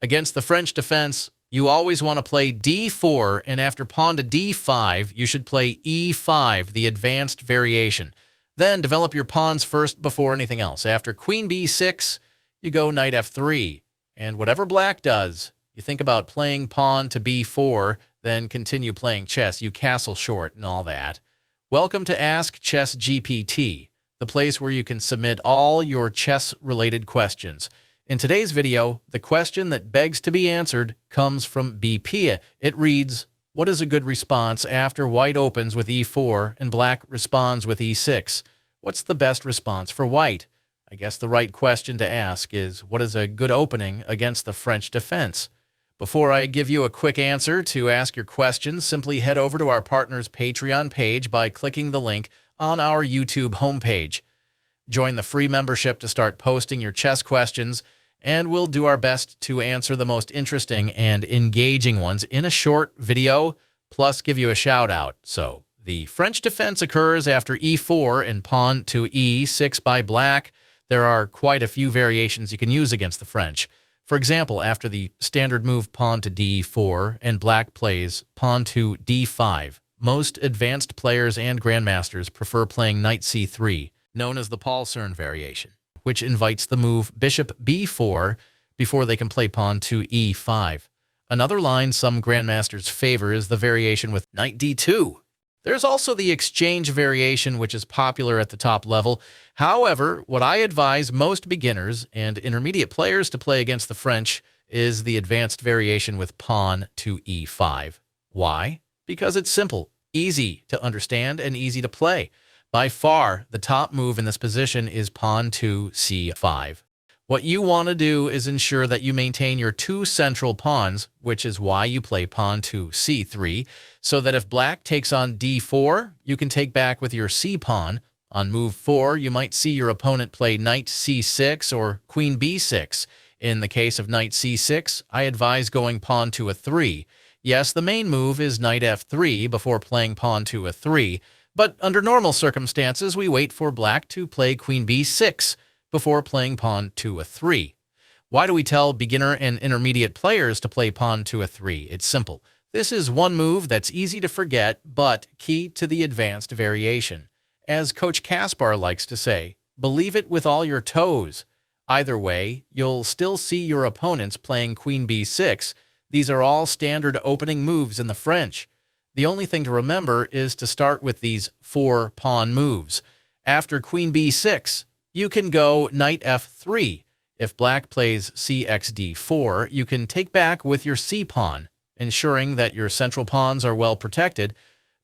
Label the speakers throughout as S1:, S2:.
S1: Against the French defense, you always want to play d4, and after pawn to d5, you should play e5, the advanced variation. Then develop your pawns first before anything else. After queen b6, you go knight f3. And whatever black does, you think about playing pawn to b4, then continue playing chess. You castle short and all that. Welcome to Ask Chess GPT, the place where you can submit all your chess-related questions. In today's video, the question that begs to be answered comes from BP. It reads, what is a good response after white opens with e4 and black responds with e6? What's the best response for white? I guess the right question to ask is, what is a good opening against the French defense? Before I give you a quick answer to ask your questions, simply head over to our partner's Patreon page by clicking the link on our YouTube homepage. Join the free membership to start posting your chess questions, and we'll do our best to answer the most interesting and engaging ones in a short video, plus give you a shout-out. So, the French defense occurs after e4 and pawn to e6 by black. There are quite a few variations you can use against the French. For example, after the standard move pawn to d4 and black plays pawn to d5, most advanced players and grandmasters prefer playing knight c3, known as the Paul Cern variation, which invites the move bishop b4 before they can play pawn to e5. Another line some grandmasters favor is the variation with knight d2. There's also the exchange variation, which is popular at the top level. However, what I advise most beginners and intermediate players to play against the French is the advanced variation with pawn to e5. Why? Because it's simple, easy to understand, and easy to play. By far, the top move in this position is pawn to c5. What you want to do is ensure that you maintain your two central pawns, which is why you play pawn to c3, so that if black takes on d4, you can take back with your c-pawn. On move 4, you might see your opponent play knight c6 or queen b6. In the case of knight c6, I advise going pawn to a 3. Yes, the main move is knight f3 before playing pawn to a 3, but under normal circumstances, we wait for black to play queen b6 before playing pawn to a 3. Why do we tell beginner and intermediate players to play pawn to a 3? It's simple. This is one move that's easy to forget, but key to the advanced variation. As Coach Kaspar likes to say, believe it with all your toes. Either way, you'll still see your opponents playing queen b6. These are all standard opening moves in the French. The only thing to remember is to start with these 4 pawn moves. After queen b6, you can go knight f3. If black plays cxd4, you can take back with your c-pawn, ensuring that your central pawns are well protected.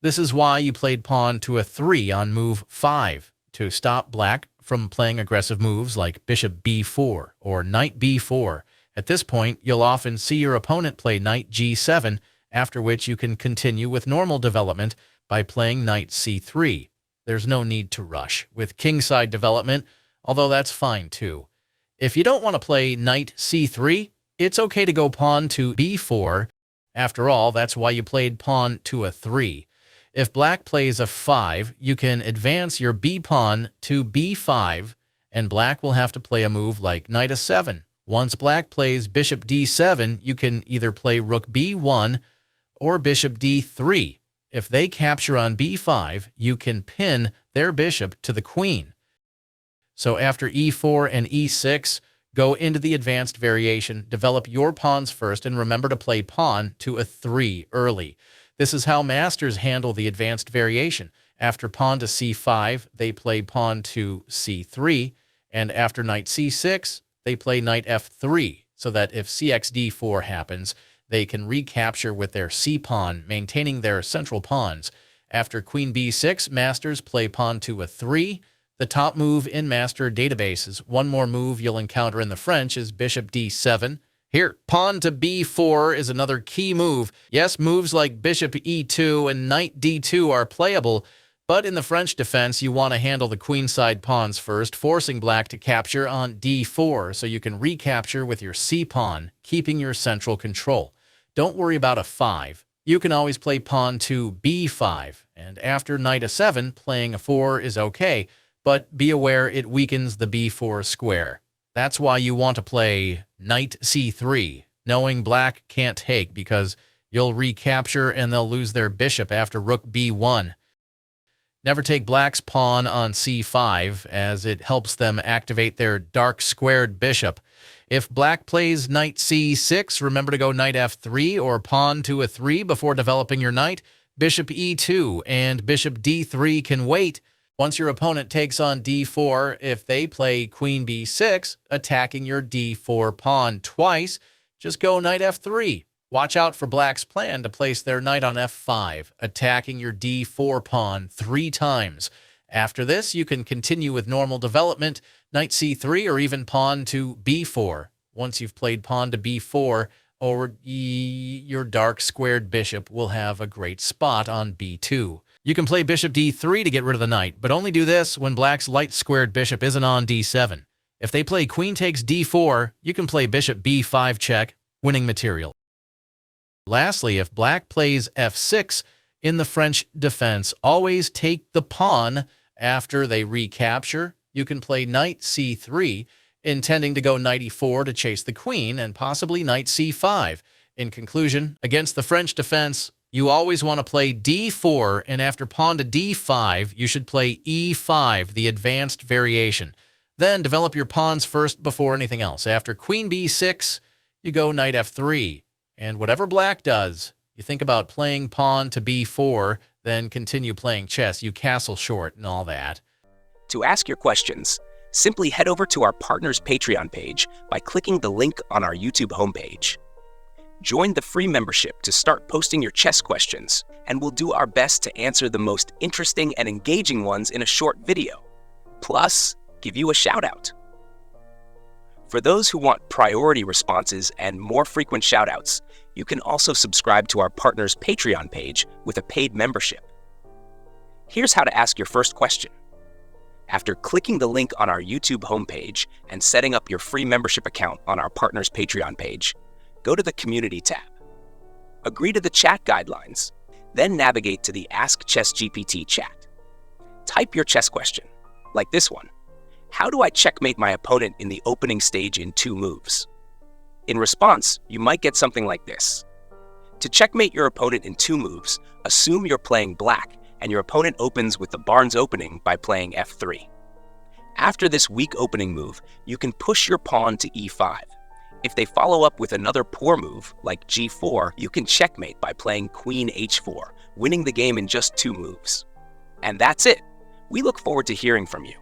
S1: This is why you played pawn to a 3 on move 5, to stop black from playing aggressive moves like bishop b4 or knight b4. At this point, you'll often see your opponent play knight g7, after which you can continue with normal development by playing knight c3. There's no need to rush with kingside development, although that's fine too. If you don't want to play knight c3, it's okay to go pawn to b4. After all, that's why you played pawn to a 3. If black plays a 5, you can advance your b-pawn to b5, and black will have to play a move like knight a7. Once black plays bishop d7, you can either play rook b1 or bishop d3. If they capture on b5, you can pin their bishop to the queen. So after e4 and e6, go into the advanced variation, develop your pawns first, and remember to play pawn to a 3 early. This is how masters handle the advanced variation. After pawn to c5, they play pawn to c3, and after knight c6, they play knight f3, so that if cxd4 happens, they can recapture with their c-pawn, maintaining their central pawns. After queen b6, masters play pawn to a 3. The top move in master databases. One more move you'll encounter in the French is bishop d7. Here, pawn to b4 is another key move. Yes, moves like bishop e2 and knight d2 are playable, but in the French defense, you want to handle the queenside pawns first, forcing black to capture on d4 so you can recapture with your c-pawn, keeping your central control. Don't worry about a 5. You can always play pawn to b5, and after knight a7, playing a 4 is okay, but be aware it weakens the b4 square. That's why you want to play knight c3. knowing black can't take because you'll recapture and they'll lose their bishop after rook b1. Never take black's pawn on c5 as it helps them activate their dark squared bishop. If black plays knight c6, remember to go knight f3 or pawn to a 3 before developing your knight. Bishop e2 and bishop d3 can wait. Once your opponent takes on d4, if they play queen b6, attacking your d4 pawn twice, just go knight f3. Watch out for black's plan to place their knight on f5, attacking your d4 pawn 3 times. After this, you can continue with normal development, knight c3 or even pawn to b4. Once you've played pawn to b4, your dark squared bishop will have a great spot on b2. You can play bishop d3 to get rid of the knight, but only do this when black's light squared bishop isn't on d7. If they play queen takes d4, you can play bishop b5 check, winning material. Lastly, if black plays f6 in the French defense, always take the pawn after they recapture. You can play knight c3, intending to go knight e4 to chase the queen, and possibly knight c5. In conclusion, against the French defense, you always want to play d4, and after pawn to d5, you should play e5, the advanced variation. Then develop your pawns first before anything else. After queen b6, you go knight f3. And whatever black does, you think about playing pawn to b4, then continue playing chess. You castle short and all that.
S2: To ask your questions, simply head over to our partner's Patreon page by clicking the link on our YouTube homepage. Join the free membership to start posting your chess questions, and we'll do our best to answer the most interesting and engaging ones in a short video. Plus, give you a shout-out. For those who want priority responses and more frequent shoutouts, you can also subscribe to our partner's Patreon page with a paid membership. Here's how to ask your first question. After clicking the link on our YouTube homepage and setting up your free membership account on our partner's Patreon page, go to the Community tab. Agree to the chat guidelines, then navigate to the Ask Chess GPT chat. Type your chess question, like this one. How do I checkmate my opponent in the opening stage in 2 moves? In response, you might get something like this. To checkmate your opponent in 2 moves, assume you're playing black and your opponent opens with the Barnes opening by playing f3. After this weak opening move, you can push your pawn to e5. If they follow up with another poor move, like g4, you can checkmate by playing queen h4, winning the game in just 2 moves. And that's it. We look forward to hearing from you.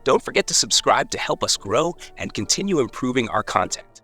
S2: Don't forget to subscribe to help us grow and continue improving our content.